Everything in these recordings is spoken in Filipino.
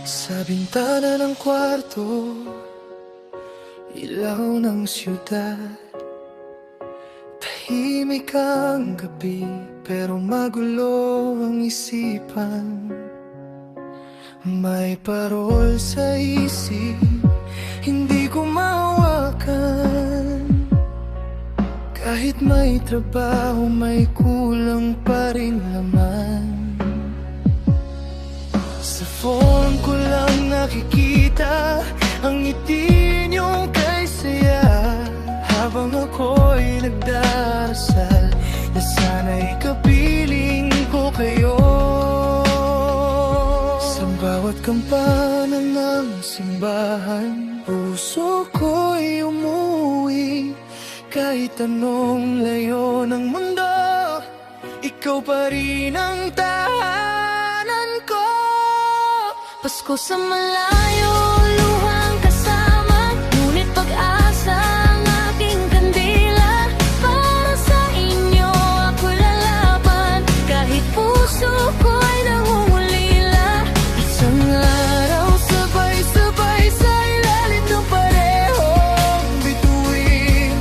Sa bintana ng kwarto, ilaw ng siyudad. Tahimik ang gabi, pero magulo ang isipan. May parol sa isip, hindi ko mahawakan. Kahit may trabaho, may kulang pa rin laman. Sa phone ko lang nakikita ang ngiti niyong kay saya, habang ako'y nagdarasal na sana'y kapiling ko kayo. Sa bawat kampana ng simbahan, puso ko'y umuwi. Kahit anong layo ng mundo, ikaw pa rin ang tahanan ko. Pasko sa malayo, luhang kasama, ngunit pag-asa ang aking kandila. Para sa inyo ako'y lalaban, kahit puso ko'y nangungulila. Isang araw sabay-sabay sa ilalim ng parehong bituin.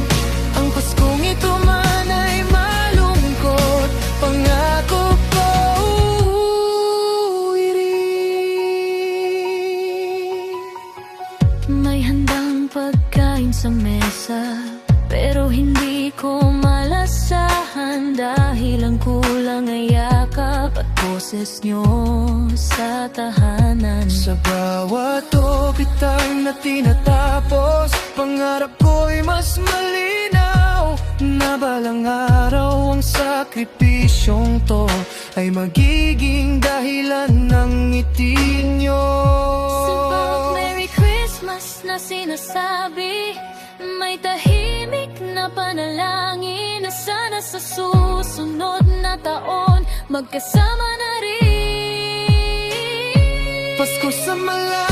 Ang Paskong ito man ay malungkot, pangako ko may handang pagkain sa mesa, pero hindi ko malasahan dahil ang kulang ay yakap at boses nyo sa tahanan. Sa bawat opitang na tinatapos, pangarap ko'y mas malinaw na balang araw ang sakripisyong to ay magiging dahilan ng ngiti nyo. Na sinasabi, may tahimik na panalangin na sana sa susunod na taon magkasama na rin. Pasko sa malayo,